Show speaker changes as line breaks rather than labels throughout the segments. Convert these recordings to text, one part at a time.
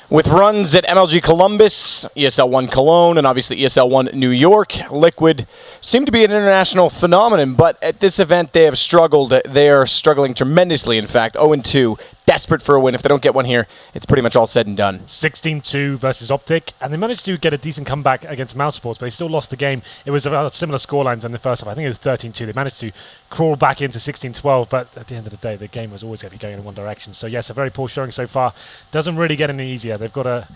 With runs at MLG Columbus, ESL 1 Cologne, and obviously ESL 1 New York, Liquid seem to be an international phenomenon, but at this event they have struggled. They are struggling tremendously, in fact. 0-2, desperate for a win. If they don't get one here, it's pretty much all said and done.
16-2 versus Optic, and they managed to get a decent comeback against Mouse Sports, but they still lost the game. It was about similar scorelines in the first half. I think it was 13-2. They managed to crawl back into 16-12, but at the end of the day, the game was always going to be going in one direction. So yes, a very poor showing so far. Doesn't really get any easier. They've got a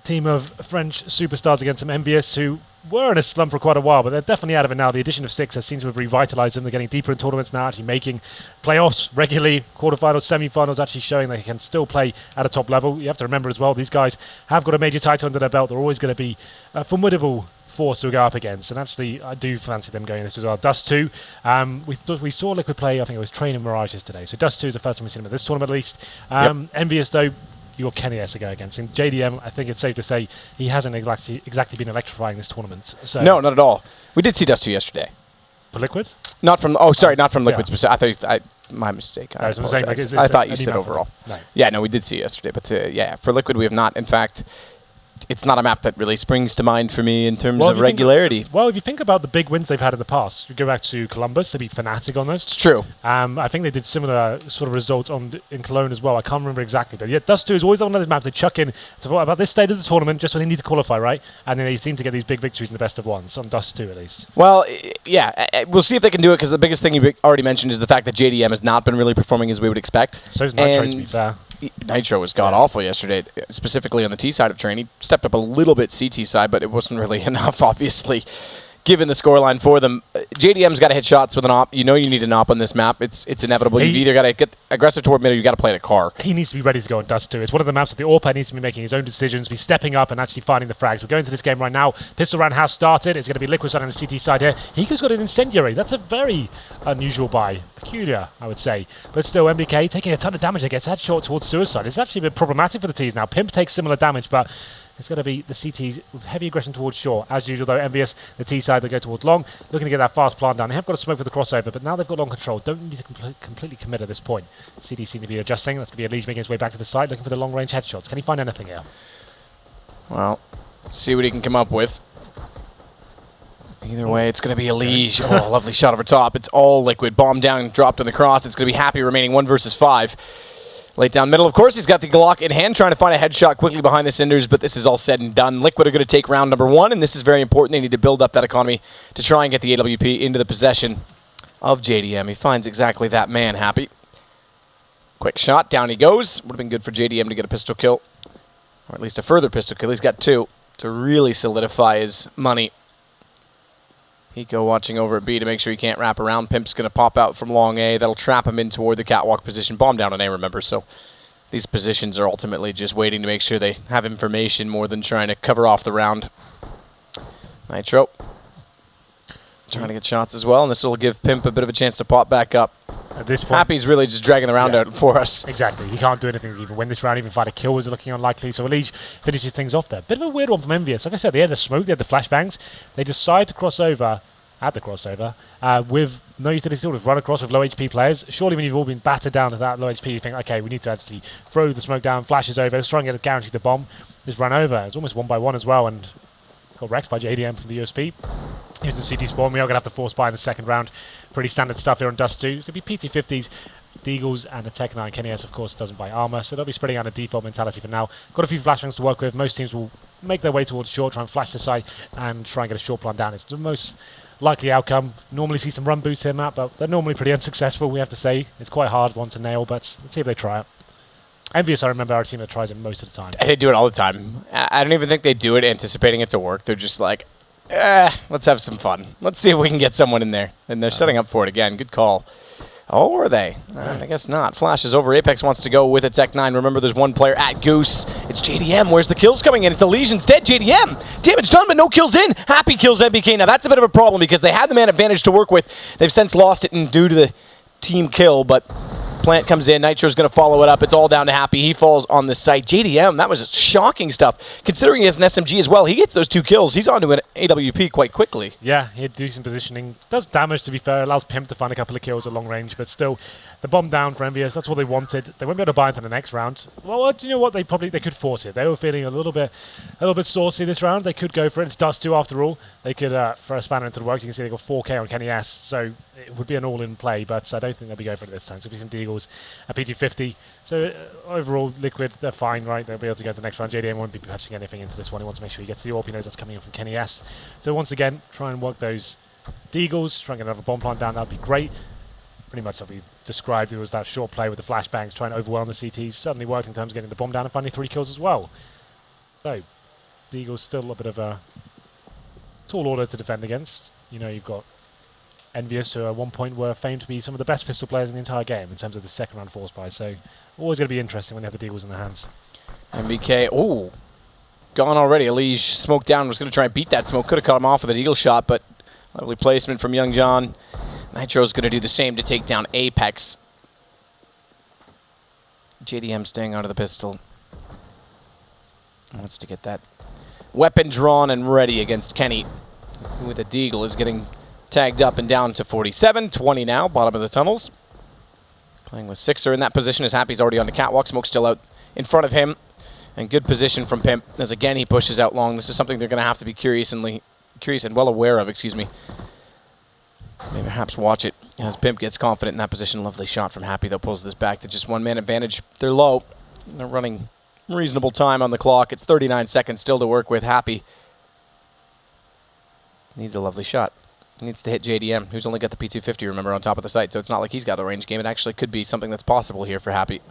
team of French superstars against some EnVyUs who were in a slump for quite a while, but they're definitely out of it now. The addition of 6 has seemed to have revitalized them. They're getting deeper in tournaments now, actually making playoffs regularly, quarterfinals, semi-finals, actually showing they can still play at a top level. You have to remember as well, these guys have got a major title under their belt. They're always going to be a formidable force to go up against, and actually I do fancy them going this as well. Dust2, we saw Liquid play, I think it was Train and Mirage yesterday, so Dust2 is the first time we've seen them at this tournament at least. EnVyUs though, you got Kenny S to go against. And JDM, I think it's safe to say he hasn't exactly been electrifying this tournament. So
No, not at all. We did see Dust2 yesterday.
For Liquid?
Not from Liquid specifically. I thought my mistake. I thought you said overall.
No.
Yeah, no, we did see it yesterday, but yeah, for Liquid we have not. In fact, it's not a map that really springs to mind for me in terms of regularity.
If you think about the big wins they've had in the past, you go back to Columbus, they beat Fnatic on those.
It's true.
I think they did similar sort of results in Cologne as well. I can't remember exactly, but yeah, Dust2 is always one of those maps they chuck in to about this stage of the tournament just when they need to qualify, right? And then they seem to get these big victories in the best of ones, on Dust2 at least.
Well, yeah, we'll see if they can do it, because the biggest thing you already mentioned is the fact that JDM has not been really performing as we would expect.
So is Nitro, to be fair.
Nitro was god-awful yesterday, specifically on the T side of Train. He stepped up a little bit CT side, but it wasn't really enough, obviously, given the scoreline for them. JDM's got to hit shots with an op. You know you need an op on this map. It's inevitable. You've either got to get aggressive toward mid or you've got to play the car.
He needs to be ready to go on Dust2. It's one of the maps that the AWP needs to be making his own decisions, be stepping up and actually finding the frags. We're going to this game right now. Pistol round has started. It's going to be Liquid side on the CT side here. Hika's got an incendiary. That's a very unusual buy. Peculiar, I would say. But still, MBK taking a ton of damage against headshot towards suicide. It's actually been problematic for the T's now. Pimp takes similar damage, but it's going to be the CTs with heavy aggression towards short. As usual, though, EnVyUs, the T side, they go towards long, looking to get that fast plant down. They have got a smoke for the crossover, but now they've got long control. Don't need to completely commit at this point. CD seem to be adjusting. That's going to be a Liege making his way back to the side, looking for the long-range headshots. Can he find anything here?
Well, see what he can come up with. Either way, it's going to be a Liege. Oh, lovely shot over top. It's all Liquid. Bomb down, dropped on the cross. It's going to be Happy remaining 1 versus 5. Late down middle, of course, he's got the Glock in hand, trying to find a headshot quickly behind the cinders, but this is all said and done. Liquid are going to take round number 1, and this is very important. They need to build up that economy to try and get the AWP into the possession of JDM. He finds exactly that man, Happy. Quick shot, down he goes. Would have been good for JDM to get a pistol kill, or at least a further pistol kill. He's got 2 to really solidify his money. Hiko watching over at B to make sure he can't wrap around. Pimp's going to pop out from long A. That'll trap him in toward the catwalk position. Bomb down on A, remember. So these positions are ultimately just waiting to make sure they have information more than trying to cover off the round. Nitro trying to get shots as well, and this will give Pimp a bit of a chance to pop back up.
At this point,
Happy's really just dragging the round out for us.
Exactly. He can't do anything to even win this round. Even find a kill was looking unlikely. So Liege finishes things off there. Bit of a weird one from EnVyUs. Like I said, they had the smoke, they had the flashbangs. They decide to cross over at the crossover with no utility still, just run across with low HP players. Surely when you've all been battered down to that low HP, you think, okay, we need to actually throw the smoke down, flashes over, let's try and get a guarantee the bomb. Just run over. It's almost 1 by 1 as well, and got wrecked by JDM from the USP. Here's the CT spawn. We are going to have to force buy in the second round. Pretty standard stuff here on Dust2. It's going to be PT50s, Deagles, and a Tech 9. Kenny S, of course, doesn't buy armor, so they'll be spreading out a default mentality for now. Got a few flashbangs to work with. Most teams will make their way towards short, try and flash the side, and try and get a short plant down. It's the most likely outcome. Normally see some run boosts here, Matt, but they're normally pretty unsuccessful, we have to say. It's quite a hard one to nail, but let's see if they try it. EnVyUs, I remember, our team that tries it most of the time.
They do it all the time. I don't even think they do it anticipating it to work. They're just like, let's have some fun. Let's see if we can get someone in there. And they're setting up for it again. Good call. Oh, are they? I guess not. Flash is over. Apex wants to go with a Tech 9. Remember, there's one player at Goose. It's JDM. Where's the kills coming in? It's the Liege instead. JDM. Damage done, but no kills in. Happy kills MBK. Now, that's a bit of a problem because they had the man advantage to work with. They've since lost it due to the team kill, but Plant comes in. Nitro's going to follow it up. It's all down to Happy. He falls on the site. JDM, that was shocking stuff. Considering he has an SMG as well, he gets those 2 kills. He's onto an AWP quite quickly.
Yeah, he had decent positioning. Does damage, to be fair. Allows Pimp to find a couple of kills at long range, but still, the bomb down for EnVyUs. That's what they wanted. They won't be able to buy into the next round. Well, do you know what? They could force it. They were feeling a little bit saucy this round. They could go for it. It's Dust2 after all. They could throw a spanner into the works. You can see they got 4K on Kenny S, so it would be an all-in play. But I don't think they'll be going for it this time. So it'll be some Deagles, a PG50. So overall, Liquid, they're fine, right? They'll be able to go to the next round. JDM won't be patching anything into this one. He wants to make sure he gets the AWP. He knows that's coming in from Kenny S. So once again, try and work those Deagles, try and get another bomb plant down. That would be great. Pretty much that'll be described. It was that short play with the flashbangs, trying to overwhelm the CTs. Certainly worked in terms of getting the bomb down and finally 3 kills as well. So, Deagles still a bit of a tall order to defend against. You know, you've got EnVyUs, who at one point were famed to be some of the best pistol players in the entire game in terms of the second round force buy. So, always going to be interesting when you have the Deagles in their hands.
MBK, ooh, gone already. Elige smoked down, was going to try and beat that smoke. Could have cut him off with an eagle shot, but lovely placement from Young John. Nitro's going to do the same to take down Apex. JDM staying out of the pistol. Wants to get that weapon drawn and ready against Kenny, who with a Deagle is getting tagged up and down to 47. 20 now, bottom of the tunnels. Playing with Sixer in that position. Is Happy's already on the catwalk. Smoke still out in front of him. And good position from Pimp, as again he pushes out long. This is something they're going to have to be curious and well aware of, excuse me. Maybe perhaps watch it as Pimp gets confident in that position. Lovely shot from Happy, though, pulls this back to just 1 man advantage. They're low. They're running reasonable time on the clock. It's 39 seconds still to work with. Happy needs a lovely shot. Needs to hit JDM, who's only got the P250, remember, on top of the site, so it's not like he's got a range game. It actually could be something that's possible here for Happy.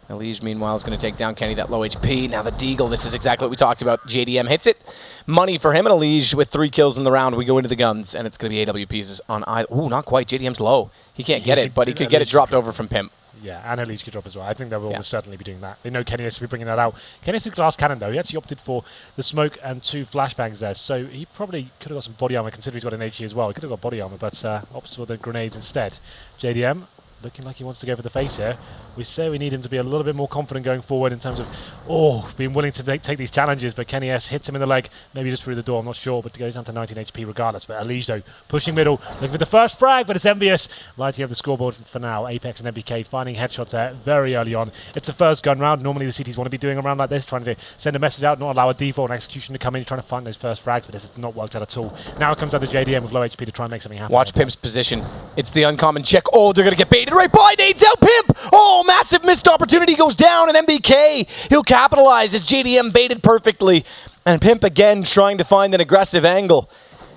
Elige, meanwhile, is going to take down Kenny, that low HP. Now the Deagle, this is exactly what we talked about. JDM hits it. Money for him, and Elige with 3 kills in the round. We go into the guns, and it's going to be AWPs on either. Ooh, not quite. JDM's low. He can't get it, but he could get it dropped over from Pimp.
Yeah, and Elige could drop as well. I think they will almost certainly be doing that. They know Kenny has to be bringing that out. Kenny has a glass cannon, though. He actually opted for the smoke and 2 flashbangs there, so he probably could have got some body armor, considering he's got an HE as well. He could have got body armor, but opts for the grenades instead. JDM looking like he wants to go for the face here. We say we need him to be a little bit more confident going forward in terms of, being willing to take these challenges, but Kenny S hits him in the leg, maybe just through the door, I'm not sure, but it goes down to 19 HP regardless. But Elige, though, pushing middle, looking for the first frag, but it's EnVyUs lighting up the scoreboard for now. Apex and MBK finding headshots there very early on. It's the first gun round. Normally the CTs want to be doing a round like this, trying to send a message out, not allow a default and execution to come in, trying to find those first frags, but this has not worked out at all. Now it comes out to JDM with low HP to try and make something happen.
Watch Pimp's position. It's the uncommon check. Oh, they're going to get baited right by. Nades out Pimp. Oh, massive missed opportunity goes down, and MBK, he'll capitalize as JDM baited perfectly. And Pimp again trying to find an aggressive angle.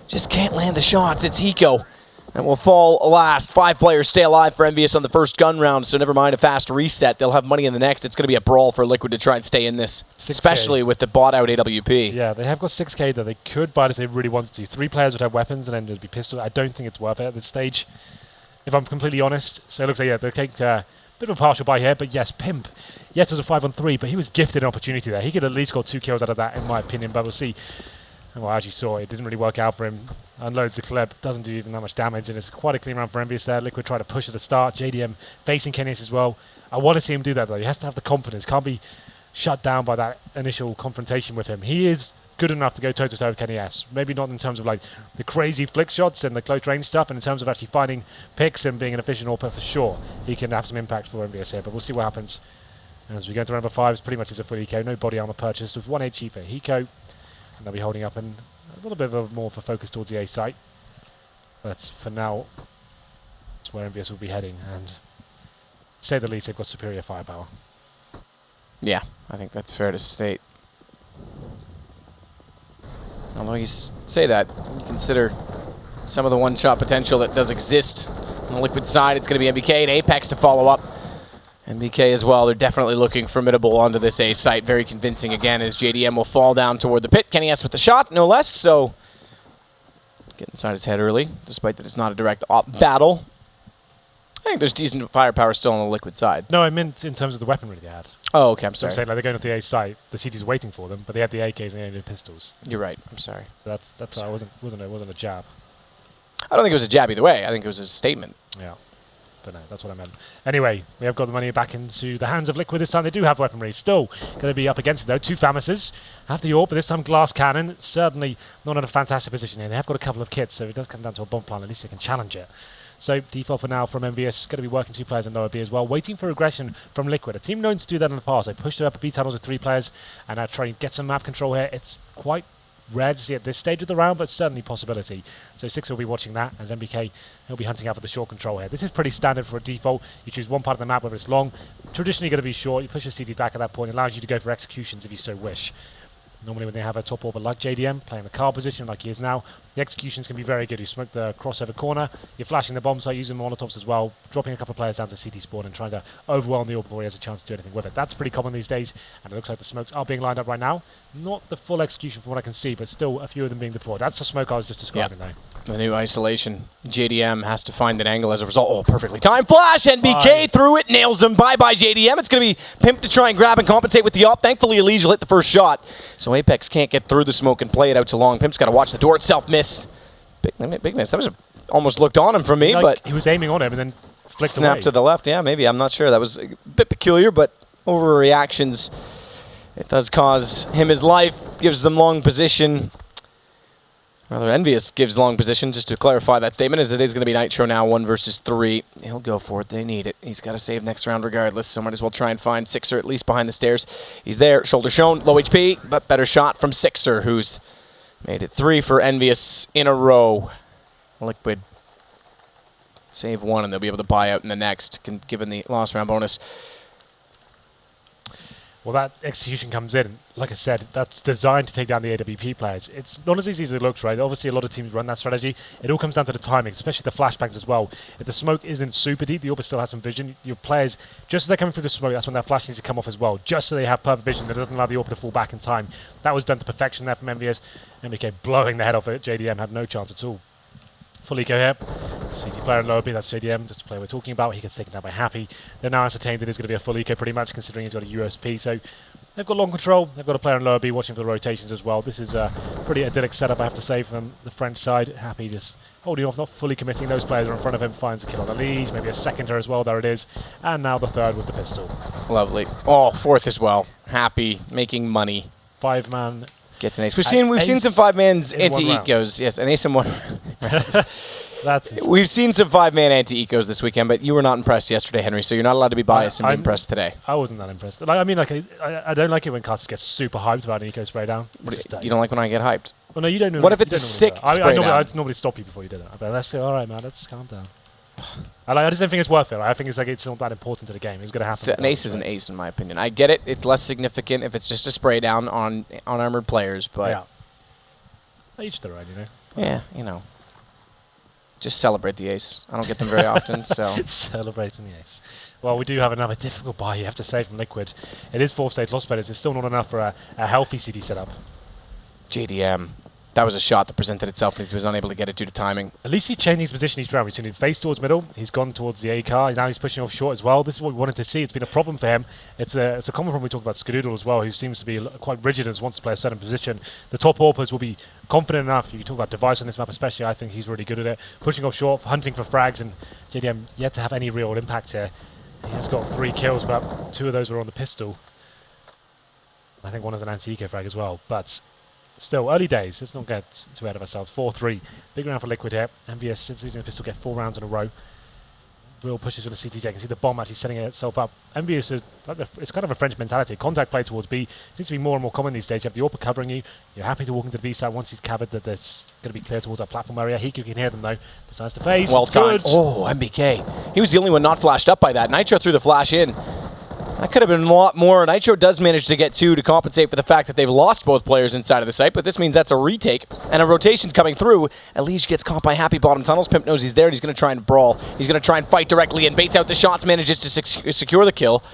Just can't land the shots. It's Hiko. And will fall last. 5 players stay alive for EnVyUs on the first gun round, so never mind a fast reset. They'll have money in the next. It's going to be a brawl for Liquid to try and stay in this, 6K. Especially with the bought-out AWP.
Yeah, they have got 6K that they could buy it if they really wanted to. 3 players would have weapons, and then there'd be pistols. I don't think it's worth it at this stage, if I'm completely honest. So it looks like, they'll take a bit of a partial buy here, but yes, Pimp. Yes, it was a 5-on-3, but he was gifted an opportunity there. He could at least got 2 kills out of that, in my opinion, but we'll see. Well, as you saw, it didn't really work out for him. Unloads the clip, doesn't do even that much damage, and it's quite a clean round for EnVyUs there. Liquid try to push at the start. JDM facing Kenny as well. I want to see him do that, though. He has to have the confidence. Can't be shut down by that initial confrontation with him. He is good enough to go toe-to-toe with Kenny S. Maybe not in terms of like the crazy flick shots and the close range stuff, and in terms of actually finding picks and being an efficient AWP for sure. He can have some impact for EnVyUs here, but we'll see what happens. As we go into round number 5, it's pretty much a full Hiko. No body armor purchased with 1 HE for Hiko. And they'll be holding up and a little bit of more of a focus towards the A site. But for now, that's where EnVyUs will be heading, and to say the least, they've got superior firepower.
Yeah, I think that's fair to state. Although you say that, you consider some of the one-shot potential that does exist on the Liquid side. It's going to be MBK and Apex to follow up. MBK as well, they're definitely looking formidable onto this A site. Very convincing again as JDM will fall down toward the pit. Kenny S with the shot, no less, so get inside his head early, despite that it's not a direct battle. I think there's decent firepower still on the Liquid side.
No, I meant in terms of the weaponry they had.
Oh, okay, I'm sorry.
I'm saying, like, they're going to the A site, the CT's waiting for them, but they had the AKs and the pistols.
You're right, I'm sorry.
So that's why it wasn't a jab.
I don't think it was a jab either way. I think it was a statement.
Yeah. But no, that's what I meant. Anyway, we have got the money back into the hands of Liquid this time. They do have weaponry. Still going to be up against it, though. 2 Famises. Have the AWP, but this time glass cannon. Certainly not in a fantastic position here. They have got a couple of kits, so it does come down to a bomb plant. At least they can challenge it. So default for now from EnVyUs. Going to be working 2 players in lower B as well, waiting for aggression from Liquid. A team known to do that in the past. They pushed their upper B tunnels with 3 players and try and get some map control here. It's quite rare to see at this stage of the round, but certainly a possibility. So Sixer will be watching that, as MBK, he'll be hunting out for the short control here. This is pretty standard for a default. You choose one part of the map, whether it's long, traditionally going to be short. You push your CD back at that point, it allows you to go for executions if you so wish. Normally when they have a top orber like JDM, playing the car position like he is now, the executions can be very good. You smoke the crossover corner, you're flashing the bomb site, using Molotovs as well, dropping a couple of players down to CT spawn and trying to overwhelm the orb before he has a chance to do anything with it. That's pretty common these days, and it looks like the smokes are being lined up right now. Not the full execution from what I can see, but still a few of them being deployed. That's the smoke I was just describing though.
The new isolation. JDM has to find an angle as a result. Oh, perfectly timed flash. NBK through it, nails him. Bye-bye, JDM. It's going to be Pimp to try and grab and compensate with the op. Thankfully, Elise will hit the first shot. So Apex can't get through the smoke and play it out too long. Pimp's got to watch the door itself miss. Big miss. That was almost looked on him from me, but
he was aiming on him and then flicked
snapped
away.
to the left. Yeah, maybe. I'm not sure. That was a bit peculiar, but overreactions. It does cause him his life. Gives them long position. Rather, EnVyUs gives long position, just to clarify that statement, as it is going to be Nitro now, 1 versus 3. He'll go for it. They need it. He's got to save next round regardless, so might as well try and find Sixer at least behind the stairs. He's there, shoulder shown, low HP, but better shot from Sixer, who's made it 3 for EnVyUs in a row. Liquid save 1, and they'll be able to buy out in the next, given the lost round bonus.
Well, that execution comes in. Like I said, that's designed to take down the AWP players. It's not as easy as it looks, right? Obviously, a lot of teams run that strategy. It all comes down to the timing, especially the flashbangs as well. If the smoke isn't super deep, the Orb still has some vision. Your players, just as they're coming through the smoke, that's when their flash needs to come off as well, just so they have perfect vision that doesn't allow the Orb to fall back in time. That was done to perfection there from EnVyUs. MBK blowing the head off it. JDM had no chance at all. Full eco here. CT player in lower B, that's JDM, just the player we're talking about. He gets taken down by Happy. They're now ascertained that it's going to be a full eco pretty much, considering he's got a USP. So they've got long control. They've got a player in lower B watching for the rotations as well. This is a pretty idyllic setup, I have to say, from the French side. Happy just holding off, not fully committing. Those players are in front of him, finds a kill on the lead, maybe a seconder as well. There it is. And now the third with the pistol.
Lovely. Oh, 4th as well. Happy, making money.
5-man.
Gets an ace. We've seen some 5-mans anti-ecos. Yes, an ace in 1.
That's insane.
We've seen some 5-man anti-ecos this weekend, but you were not impressed yesterday, Henry, so you're not allowed to be biased and be impressed today.
I wasn't that impressed. Like, I mean, like, I don't like it when casters get super hyped about an eco spray down.
You don't like when I get hyped?
Well, no, you don't know.
What if it's a sick spray down?
I'd normally stop you before you did it. But let's go, all right, man, let's calm down. I just don't think it's worth it. I think it's not that important to the game. It's going to happen.
An ace is an ace, in my opinion. I get it. It's less significant if it's just a spray down on armored players, but...
Yeah. Each their own, you know?
Yeah, you know. Just celebrate the ace. I don't get them very often, so...
Celebrating the ace. Well, we do have another difficult buy, you have to say, from Liquid. It is 4th stage lost players. It's still not enough for a healthy CD setup.
JDM. That was a shot that presented itself, and he was unable to get it due to timing.
At least he changed his position each round. We've seen him face towards middle. He's gone towards the A car. Now he's pushing off short as well. This is what we wanted to see. It's been a problem for him. It's a common problem we talk about Skadoodle as well, who seems to be quite rigid and wants to play a certain position. The top AWPers will be confident enough. You can talk about Device on this map especially. I think he's really good at it. Pushing off short, hunting for frags, and JDM yet to have any real impact here. He has got 3 kills, but 2 of those were on the pistol. I think one is an anti-eco frag as well, but... Still, early days. Let's not get too ahead of ourselves. 4-3. Big round for Liquid here. EnVyUs, since using the pistol, get 4 rounds in a row. Real pushes with the CTJ. You can see the bomb actually setting itself up. EnVyUs is it's kind of a French mentality. Contact play towards B seems to be more and more common these days. You have the AWP covering you. You're happy to walk into the B side once he's covered that it's going to be clear towards our platform area. Hiku can hear them though. Decides to phase.
Well timed. Oh, MBK. He was the only one not flashed up by that. Nitro threw the flash in. That could have been a lot more. Nitro does manage to get 2 to compensate for the fact that they've lost both players inside of the site, but this means that's a retake and a rotation coming through. Elige gets caught by Happy bottom tunnels. Pimp knows he's there, and he's going to try and brawl. He's going to try and fight directly and baits out the shots, manages to secure the kill.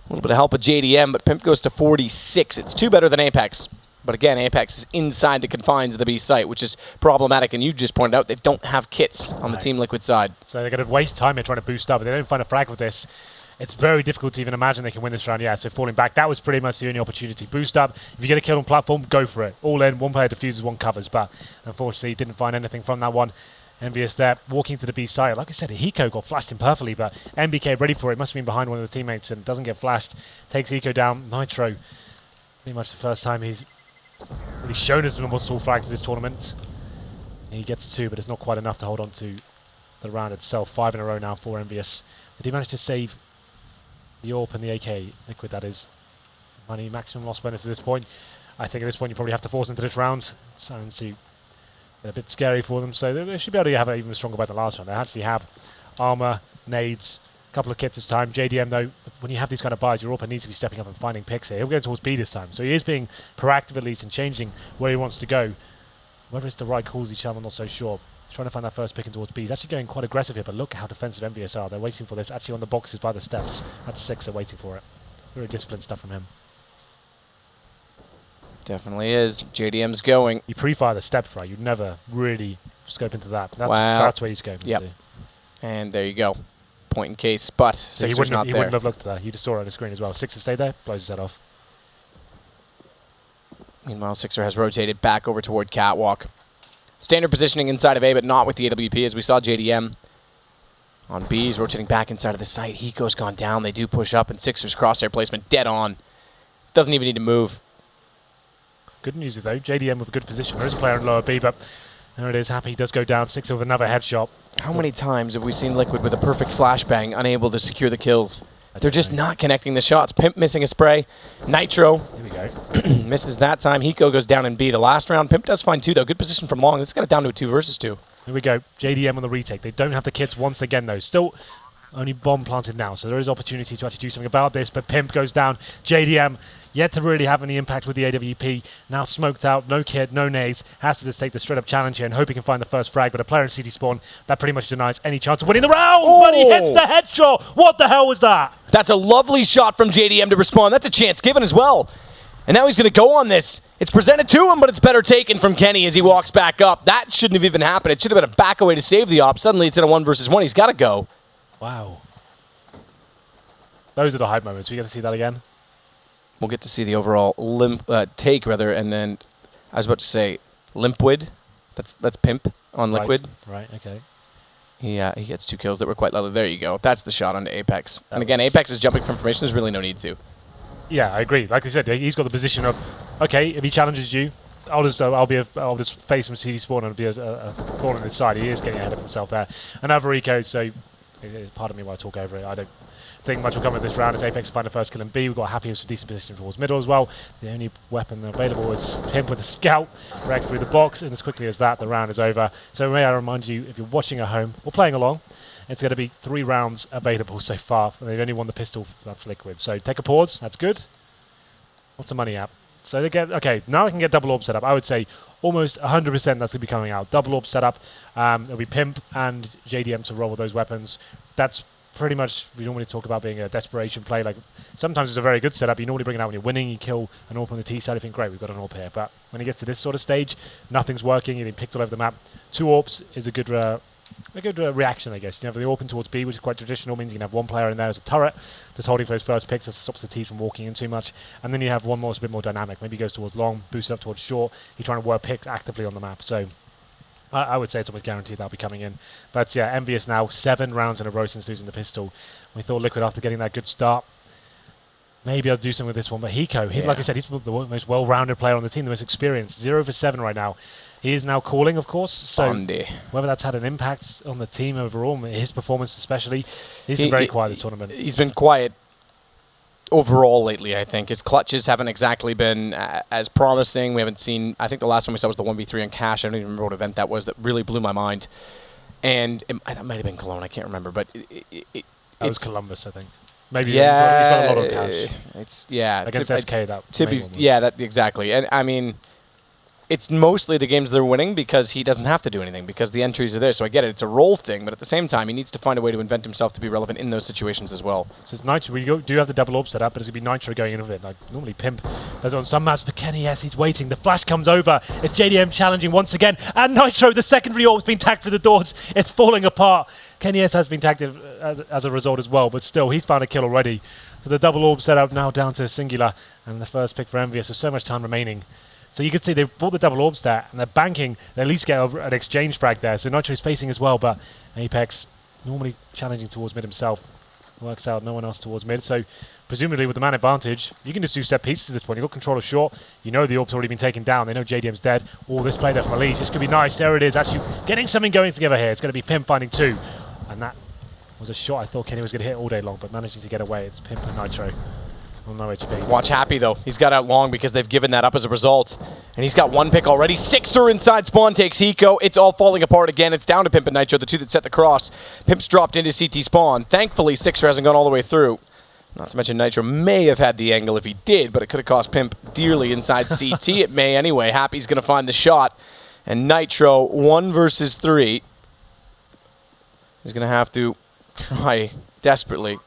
A little bit of help with JDM, but Pimp goes to 46. It's 2 better than Apex. But again, Apex is inside the confines of the B site, which is problematic, and you just pointed out they don't have kits on the Team Liquid side.
So they're going to waste time here trying to boost up, but they don't find a frag with this. It's very difficult to even imagine they can win this round. Yeah, so falling back, that was pretty much the only opportunity. Boost up. If you get a kill on platform, go for it. All in, 1 player diffuses, 1 covers, but unfortunately didn't find anything from that one. EnVyUs there, walking to the B side. Like I said, Hiko got flashed in perfectly, but MBK ready for it. Must have been behind one of the teammates and doesn't get flashed. Takes Hiko down. Nitro, pretty much the first time he's really shown us multiple frags this tournament. He gets 2, but it's not quite enough to hold on to the round itself. 5 in a row now for EnVyUs. They do manage to save the AWP and the AK, Liquid that is. Money, maximum loss bonus at this point. I think at this point you probably have to force into this round. Sounds a bit scary for them, so they should be able to have an even stronger by the last round. They actually have armor, nades, a couple of kits this time. JDM though, when you have these kind of buys, your AWP needs to be stepping up and finding picks here. He'll go towards B this time, so he is being proactive at least and changing where he wants to go. Whether it's the right calls each time, I'm not so sure. Trying to find that first pick in towards B. He's actually going quite aggressive here, but look at how defensive EnVyUs are. They're waiting for this, actually on the boxes by the steps. That's 6, they're waiting for it. Very disciplined stuff from him.
Definitely is. JDM's going.
You pre-fire the steps, right? You'd never really scope into that. That's where he's scoping into.
And there you go. Point in case, but
so
Sixer's not there.
He wouldn't have looked at that. You just saw it on the screen as well. Sixer stayed there, blows his head off.
Meanwhile, Sixer has rotated back over toward Catwalk. Standard positioning inside of A, but not with the AWP, as we saw JDM on B. He's rotating back inside of the site. Hiko's gone down. They do push up, and Sixer's crosshair placement dead on. Doesn't even need to move.
Good news is, though, JDM with a good position. There is a player in lower B, but there it is. Happy does go down. Sixer with another headshot.
How many times have we seen Liquid with a perfect flashbang unable to secure the kills? They're just not connecting the shots. Pimp missing a spray. Nitro
here we go.
misses that time. Hiko goes down in B. The last round, Pimp does find 2, though. Good position from Long. This got it down to a 2 versus 2.
Here we go. JDM on the retake. They don't have the kits once again, though. Still only bomb planted now, so there is opportunity to actually do something about this, but Pimp goes down. JDM yet to really have any impact with the AWP. Now smoked out, no kit, no nades. Has to just take the straight-up challenge here and hope he can find the first frag, but a player in CT spawn, that pretty much denies any chance of winning the round, but he hits the headshot. What the hell was that?
That's a lovely shot from JDM to respond. That's a chance given as well. And now he's going to go on this. It's presented to him, but it's better taken from Kenny as he walks back up. That shouldn't have even happened. It should have been a back away to save the op. Suddenly it's in a 1 versus 1. He's got to go.
Wow. Those are the hype moments. We get to see that again.
We'll get to see the overall take, rather, and then I was about to say Limpwood. That's Pimp on Liquid.
Right, okay.
He gets 2 kills that were quite lovely. There you go. That's the shot onto Apex. And again, Apex is jumping from formation. There's really no need to.
Yeah, I agree. Like I said, he's got the position of, okay, if he challenges you, I'll just face from CD spawn and be a thorn in his side. He is getting ahead of himself there. Another eco, so pardon me while I talk over it. I don't think much will come of this round as Apex will find the first kill in B. We've got Happy with a decent position towards middle as well. The only weapon available is Pimp with a scout. Wrecked through the box, and as quickly as that, the round is over. So may I remind you, if you're watching at home or playing along, it's going to be 3 rounds available so far, and they've only won the pistol. That's Liquid. So take a pause. That's good. What's the money at? So they get, okay, now I can get double orb set up. I would say almost 100% that's going to be coming out. Double orb set up. It'll be Pimp and JDM to roll with those weapons. That's pretty much, we normally talk about being a desperation play. Like, sometimes it's a very good setup. You normally bring it out when you're winning. You kill an AWP on the T side. You think, great, we've got an AWP here. But when you get to this sort of stage, nothing's working. You're being picked all over the map. 2 AWPs is a good reaction, I guess. You have the AWP towards B, which is quite traditional. Means you can have 1 player in there as a turret, just holding for those first picks. That stops the T from walking in too much. And then you have one more that's a bit more dynamic. Maybe he goes towards long, boosts up towards short. He's trying to work picks actively on the map. So I would say it's almost guaranteed that'll be coming in. But yeah, EnVyUs now 7 rounds in a row since losing the pistol. We thought Liquid, after getting that good start, maybe I'll do something with this one. But Hiko, like I said, he's the most well-rounded player on the team, the most experienced. 0 for 7 right now. He is now calling, of course. So whether that's had an impact on the team overall, his performance especially, he's been very quiet this tournament.
He's been quiet overall lately, I think. His clutches haven't exactly been as promising. We haven't seen, I think the last one we saw was the 1v3 on Cash. I don't even remember what event that was that really blew my mind. And that might have been Cologne, I can't remember. But
that was Columbus, I think. Maybe he's got a lot of Cash.
It's,
against SK,
exactly. And I mean, it's mostly the games they're winning because he doesn't have to do anything because the entries are there. So I get it. It's a role thing, but at the same time, he needs to find a way to invent himself to be relevant in those situations as well.
So it's Nitro. We do have the double orb set up, but it's going to be Nitro going in with it. Like normally Pimp does it on some maps, but Kenny, yes, he's waiting. The flash comes over. It's JDM challenging once again. And Nitro, the secondary orb's been tagged through the doors. It's falling apart. Kenny S has been tagged as a result as well, but still, he's found a kill already. So the double orb set up now down to Singular, and the first pick for EnVyUs with so much time remaining. So you can see they've bought the double orbs there, and they're banking. They at least get an exchange frag there. So Nitro's facing as well, but Apex normally challenging towards mid himself. Works out, no one else towards mid. So presumably with the man advantage, you can just do set pieces at this point. You've got control of short. You know the orb's already been taken down. They know JDM's dead. Oh, this play there from Elise. This could be nice. There it is. Actually getting something going together here. It's going to be Pimp finding 2. And that was a shot I thought Kenny was going to hit all day long, but managing to get away. It's Pimp and Nitro. On no HP.
Watch Happy, though. He's got out long because they've given that up as a result. And he's got 1 pick already. Sixer inside spawn takes Hiko. It's all falling apart again. It's down to Pimp and Nitro, the 2 that set the cross. Pimp's dropped into CT spawn. Thankfully, Sixer hasn't gone all the way through. Not to mention Nitro may have had the angle if he did, but it could have cost Pimp dearly inside CT. It may anyway. Happy's going to find the shot. And Nitro, 1 versus 3. He's going to have to try desperately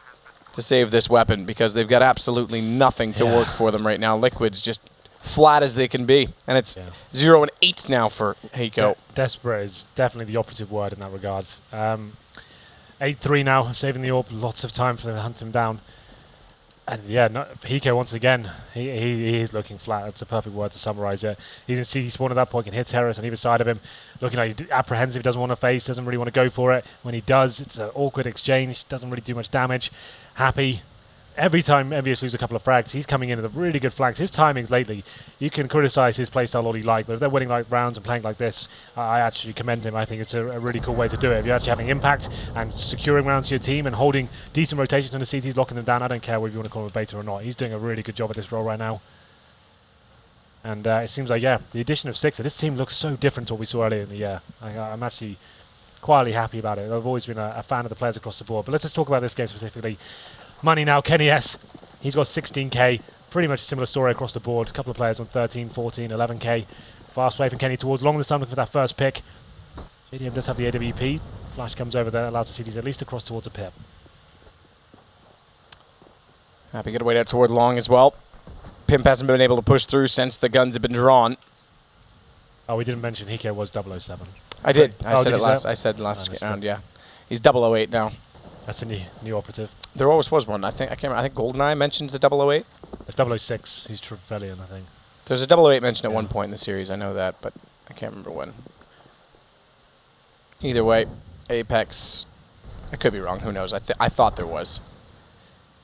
to save this weapon because they've got absolutely nothing to work for them right now. Liquid's just flat as they can be. And it's 0 and 8 now for Hiko.
Desperate is definitely the operative word in that regards. 8-3 now, saving the orb. Lots of time for them to hunt him down. And yeah, Hiko once again, he is looking flat. That's a perfect word to summarize it. He can see spawn at that point, can hit terrorists on either side of him. Looking like apprehensive, doesn't want to face, doesn't really want to go for it. When he does, it's an awkward exchange, doesn't really do much damage. Happy. Every time EnVyUs lose a couple of frags, he's coming in with really good flanks. His timings lately, you can criticize his playstyle all you like, but if they're winning like rounds and playing like this, I actually commend him. I think it's a really cool way to do it. If you're actually having impact and securing rounds to your team and holding decent rotations on the CTs, locking them down, I don't care whether you want to call him a beta or not. He's doing a really good job at this role right now. And it seems like, yeah, the addition of Sixer, this team looks so different to what we saw earlier in the year. I'm actually quietly happy about it. I've always been a fan of the players across the board. But let's just talk about this game specifically. Money now, Kenny S. He's got 16k. Pretty much a similar story across the board. A couple of players on 13, 14, 11k. Fast play from Kenny towards long this time, looking for that first pick. JDM does have the AWP. Flash comes over there, allows the CTs at least across towards a pip.
Happy get away out toward long as well. Pimp hasn't been able to push through since the guns have been drawn.
Oh, we didn't mention Hiko was 007.
I did. I said
did
it
you
last.
say it?
I said last round. Yeah, he's 008 now.
That's a new operative.
There always was one. I can't remember. I think GoldenEye mentions the 008.
It's 006. He's Trevelyan, I think.
There's a 008 mentioned at one point in the series. I know that, but I can't remember when. Either way, Apex. I could be wrong. Who knows? I thought there was.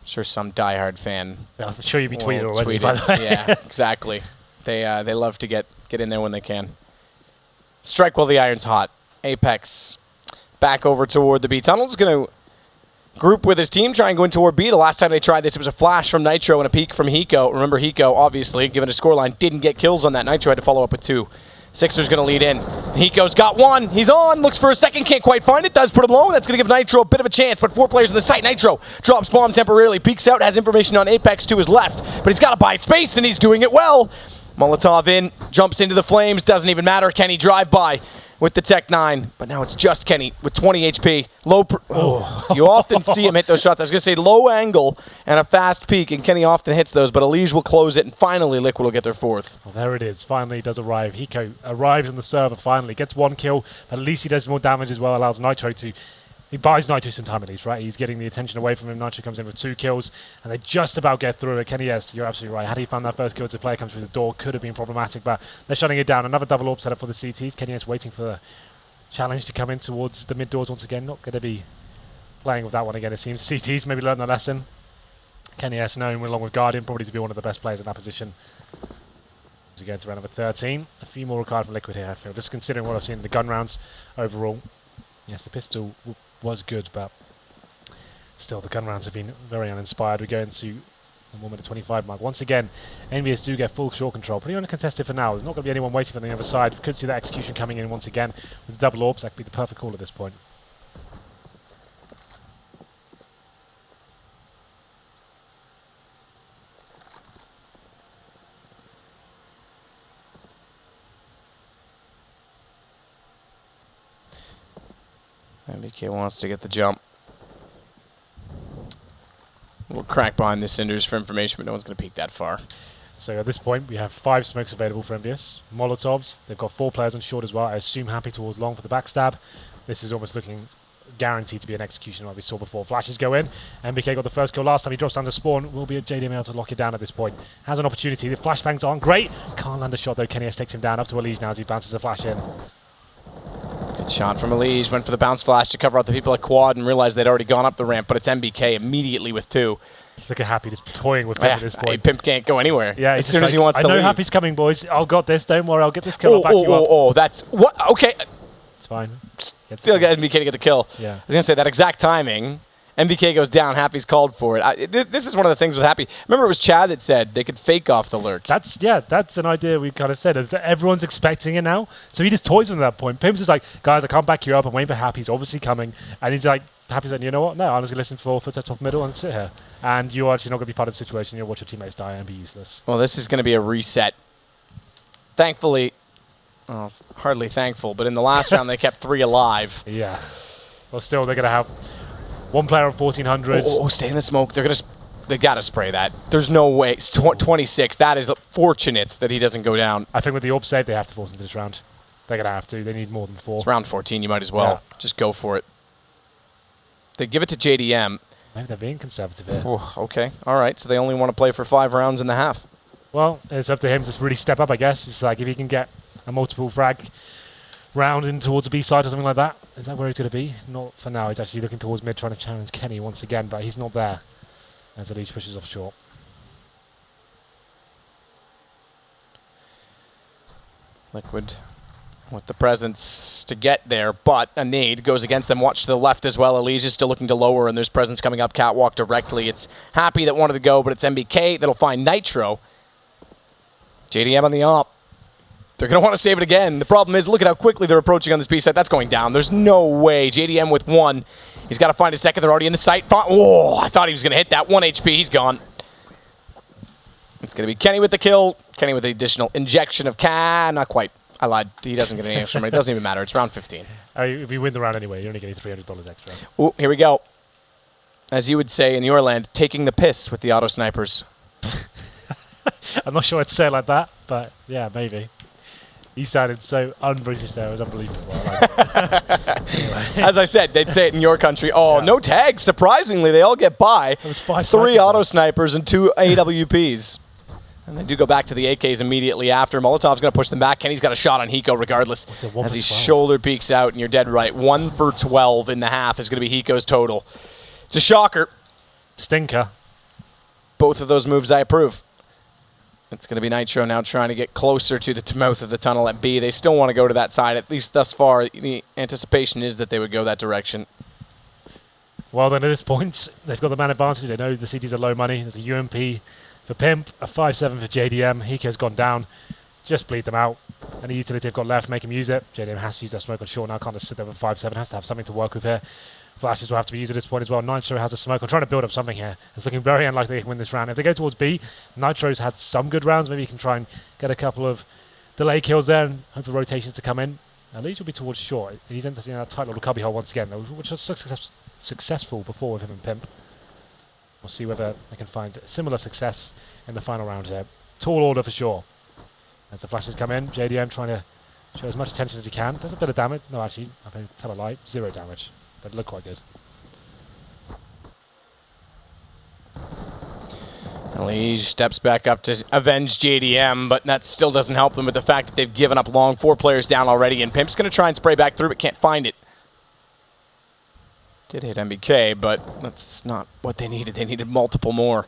I'm sure some diehard fan.
Yeah, I'm sure you'd be tweeted already.
By the way. Yeah, exactly. They love to get in there when they can. Strike while the iron's hot. Apex back over toward the B tunnel. Is going to group with his team, try and go in toward B. The last time they tried this, it was a flash from Nitro and a peek from Hiko. Remember, Hiko, obviously, given a scoreline, didn't get kills on that. Nitro had to follow up with 2. Sixer's going to lead in. Hiko's got 1. He's on. Looks for a second. Can't quite find it. Does put him low. That's going to give Nitro a bit of a chance. But 4 players on the site. Nitro drops bomb temporarily. Peeks out. Has information on Apex to his left. But he's got to buy space, and he's doing it well. Molotov in. Jumps into the flames. Doesn't even matter. Kenny drive by with the Tech 9. But now it's just Kenny with 20 HP. You often see him hit those shots. I was going to say low angle and a fast peak, and Kenny often hits those, but Elige will close it, and finally Liquid will get their 4th.
Well, there it is. Finally he does arrive. Hiko arrives on the server finally. Gets 1 kill, but at least he does more damage as well. Allows Nitro to... He buys Nitro some time at least, right? He's getting the attention away from him. Nitro comes in with 2 kills, and they just about get through it. Kenny, yes, you're absolutely right. Had he found that first kill as the player comes through the door, could have been problematic, but they're shutting it down. Another double AWP set up for the CT. Kenny is waiting for the challenge to come in towards the mid doors once again. Not going to be playing with that one again, it seems. CT's maybe learned the lesson. Kenny S known along with Guardian probably to be one of the best players in that position. As we go into round number 13. A few more required from Liquid here, I feel. Just considering what I've seen in the gun rounds overall. Yes, the pistol was good, but still the gun rounds have been very uninspired. We go into the 1 minute 25 mark. Once again, EnVyUs do get full short control. Pretty uncontested for now. There's not going to be anyone waiting for the other side. We could see that execution coming in once again with the double AWPs. That could be the perfect call at this point.
MBK wants to get the jump. We'll crack behind the cinders for information, but no one's going to peek that far.
So at this point, we have 5 smokes available for EnVyUs. Molotovs, they've got 4 players on short as well. I assume Happy towards long for the backstab. This is almost looking guaranteed to be an execution like we saw before. Flashes go in. MBK got the first kill last time. He drops down to spawn. Will be a JDM able to lock it down at this point. Has an opportunity. The flashbangs aren't great. Can't land a shot though. Kenny S takes him down up to Elige now as he bounces a flash in.
Good Shot from Elige, went for the bounce flash to cover out the people at quad and realized they'd already gone up the ramp, but it's MBK immediately with 2.
Look at Happy just toying with Pimp at this point.
Pimp can't go anywhere.
Yeah,
as soon as he wants to
leave. I know
leave.
Happy's coming, boys. I've got this. Don't worry. I'll get this kill. I'll back you up.
Oh, that's... What? Okay.
It's fine.
Still get MBK to get the kill.
Yeah.
I was going to say, that exact timing, MBK goes down, Happy's called for it. This is one of the things with Happy. Remember, it was Chad that said they could fake off the lurk.
That's an idea we kind of said. Everyone's expecting it now. So he just toys with them at that point. Pimp's just like, guys, I can't back you up. I'm waiting for Happy. He's obviously coming. And he's like, Happy's like, you know what? No, I'm just going to listen for foot top middle and sit here. And you're actually not going to be part of the situation. You'll watch your teammates die and be useless.
Well, this is going to be a reset. Thankfully, well, it's hardly thankful, but in the last round they kept 3 alive.
Yeah. Well, still, they're going to have one player on 1400.
Oh, stay in the smoke. They got to spray that. There's no way. 26. That is fortunate that he doesn't go down.
I think with the orb save, they have to force into this round. They're going to have to. They need more than 4.
It's round 14. You might as well. Yeah. Just go for it. They give it to JDM.
Maybe they're being conservative here.
Oh, okay. All right. So they only want to play for 5 rounds and a half.
Well, it's up to him to really step up, I guess. It's like if he can get a multiple frag round in towards the B side or something like that. Is that where he's going to be? Not for now. He's actually looking towards mid, trying to challenge Kenny once again, but he's not there as the leash pushes off short.
Liquid with the presence to get there, but a nade goes against them. Watch to the left as well. Elige is still looking to lower, and there's presence coming up catwalk directly. It's Happy that wanted to go, but it's MBK that'll find Nitro. JDM on the op. They're going to want to save it again. The problem is, look at how quickly they're approaching on this B site. That's going down. There's no way. JDM with 1. He's got to find a second. They're already in the site. Oh, I thought he was going to hit that. 1 HP. He's gone. It's going to be Kenny with the kill. Kenny with the additional injection of not quite. I lied. He doesn't get any extra money. It doesn't even matter. It's round 15.
If you win the round anyway, you're only getting $300 extra.
Ooh, here we go. As you would say in your land, taking the piss with the auto snipers.
I'm not sure I'd say it like that, but yeah, maybe. You sounded so un-British there. It was unbelievable. Anyway.
As I said, they'd say it in your country. Oh, yeah. No tags. Surprisingly, they all get by.
It was 5
3 auto snipers and 2 AWPs. And they do go back to the AKs immediately after. Molotov's going to push them back. Kenny's got a shot on Hiko regardless. As he shoulder peeks out, and you're dead right. 1 for 12 in the half is going to be Hiko's total. It's a shocker.
Stinker.
Both of those moves I approve. It's going to be Nitro now trying to get closer to the mouth of the tunnel at B. They still want to go to that side. At least thus far, the anticipation is that they would go that direction.
Well, then at this point, they've got the man advantage. They know the CTs are low money. There's a UMP for Pimp, a 5-7 for JDM. Hiko's gone down. Just bleed them out. Any utility they've got left, make them use it. JDM has to use that smoke on short now. Can't just sit there with 5-7. Has to have something to work with here. Flashes will have to be used at this point as well. Nitro has a smoke. I'm trying to build up something here. It's looking very unlikely they can win this round. If they go towards B, Nitro's had some good rounds. Maybe you can try and get a couple of delay kills there and hope for rotations to come in. Leach will be towards short. He's entered in a tight little cubby hole once again, which was successful before with him and Pimp. We'll see whether they can find similar success in the final round here. Tall order for sure. As the flashes come in, JDM trying to show as much attention as he can. Does a bit of damage. No, actually, I'm going to tell a lie. 0 damage. But look quite good.
Elige steps back up to avenge JDM, but that still doesn't help them with the fact that they've given up long. 4 players down already, and Pimp's going to try and spray back through, but can't find it. Did hit MBK, but that's not what they needed. They needed multiple more.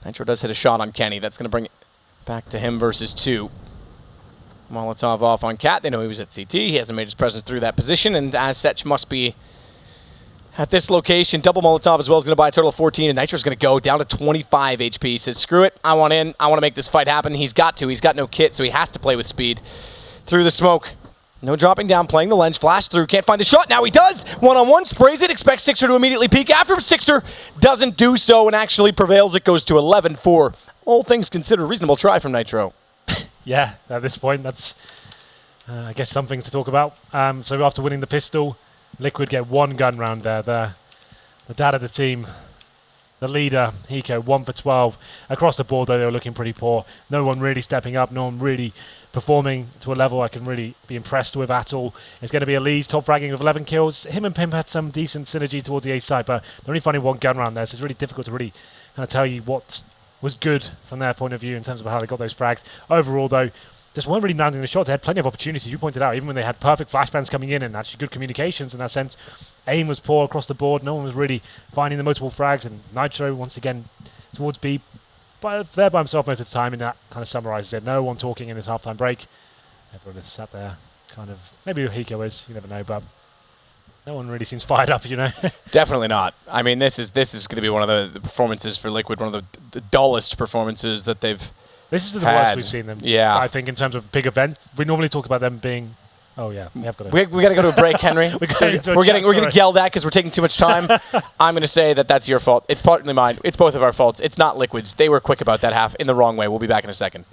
Nitro does hit a shot on Kenny. That's going to bring it back to him versus 2. Molotov off on Cat. They know he was at CT. He hasn't made his presence through that position, and as such must be at this location. Double Molotov as well is going to buy a total of 14, and Nitro's going to go down to 25 HP. He says, screw it, I want in. I want to make this fight happen. He's got to. He's got no kit, so he has to play with speed. Through the smoke. No dropping down, playing the lens. Flash through, can't find the shot. Now he does. 1-on-1, sprays it, expects Sixer to immediately peek. After Sixer doesn't do so and actually prevails, it goes to 11-4. All things considered, reasonable try from Nitro.
Yeah, at this point, that's, I guess, something to talk about. So after winning the pistol, Liquid get 1 gun round there. The dad of the team, the leader, Hiko, 1 for 12. Across the board, though, they were looking pretty poor. No one really stepping up. No one really performing to a level I can really be impressed with at all. It's going to be a lead, top fragging with 11 kills. Him and Pimp had some decent synergy towards the A side, but they're only finding 1 gun round there, so it's really difficult to really kind of tell you what was good from their point of view in terms of how they got those frags. Overall, though, just weren't really landing the shots. They had plenty of opportunities, you pointed out, even when they had perfect flashbangs coming in and actually good communications in that sense. Aim was poor across the board. No one was really finding the multiple frags, and Nitro, once again, towards B, there by himself most of the time, and that kind of summarizes it. No one talking in this halftime break. Everyone is sat there, kind of, maybe Hiko is, you never know, but no one really seems fired up, you know.
Definitely not. I mean, this is going to be one of the performances for Liquid, one of the dullest performances that they've
This is the
had.
worst we've seen them.
Yeah.
I think in terms of big events, we normally talk about them being. Oh yeah, we have got to.
We got to go to a break, Henry.
We're
getting yelled at because we're taking too much time. I'm going to say that that's your fault. It's partly mine. It's both of our faults. It's not Liquid's. They were quick about that half in the wrong way. We'll be back in a second.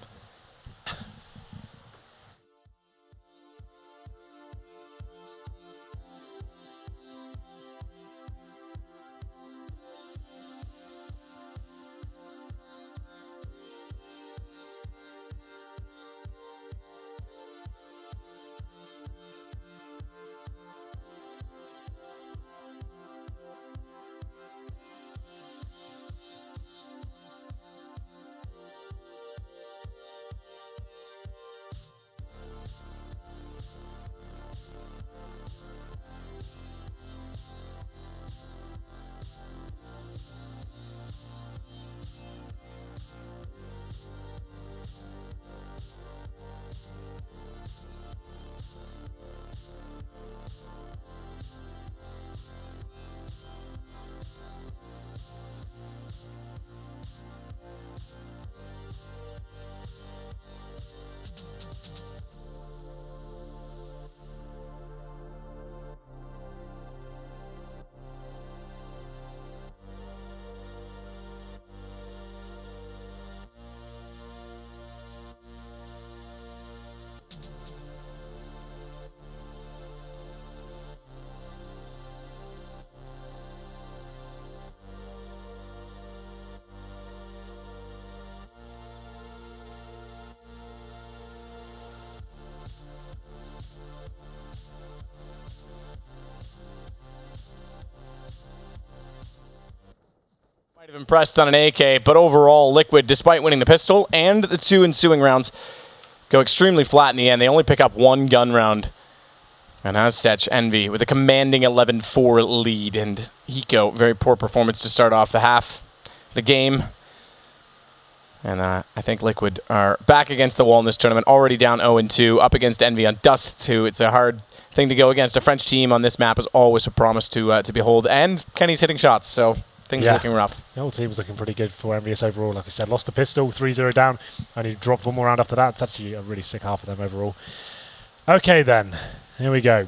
Might have impressed on an AK, but overall, Liquid, despite winning the pistol and the 2 ensuing rounds, go extremely flat in the end. They only pick up 1 gun round. And as such, Envy with a commanding 11-4 lead. And Hiko, very poor performance to start off the game. And I think Liquid are back against the wall in this tournament, already down 0-2, up against Envy on Dust2. It's a hard thing to go against. A French team on this map is always a promise to behold. And Kenny's hitting shots, so things are looking rough.
The whole team was looking pretty good for EnVyUs overall. Like I said, lost the pistol, 3-0 down, only dropped 1 more round after that. It's actually a really sick half of them overall. Okay then, here we go.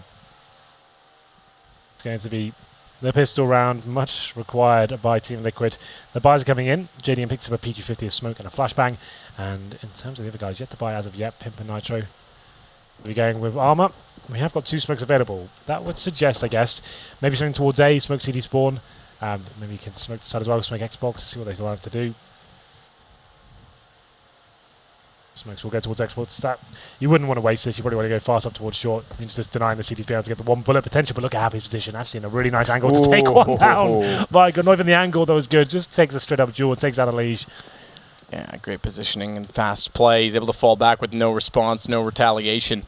It's going to be the pistol round, much required by Team Liquid. The buys are coming in. JDM picks up a PQ50, a smoke and a flashbang. And in terms of the other guys, yet to buy as of yet, Pimp and Nitro. We're going with armor. We have got 2 smokes available. That would suggest, I guess, maybe something towards A, smoke CD spawn. Maybe you can smoke the side as well, smoke Xbox, see what they still have to do. Smokes will go towards Xbox. That you wouldn't want to waste this. You probably want to go fast up towards short. Means just denying the CDs being able to get the 1 bullet potential. But look at Happy's position. Actually in a really nice angle to take 1 down. My God, not even the angle that was good. Just takes a straight up duel and takes out a leash.
Yeah, great positioning and fast play. He's able to fall back with no response, no retaliation.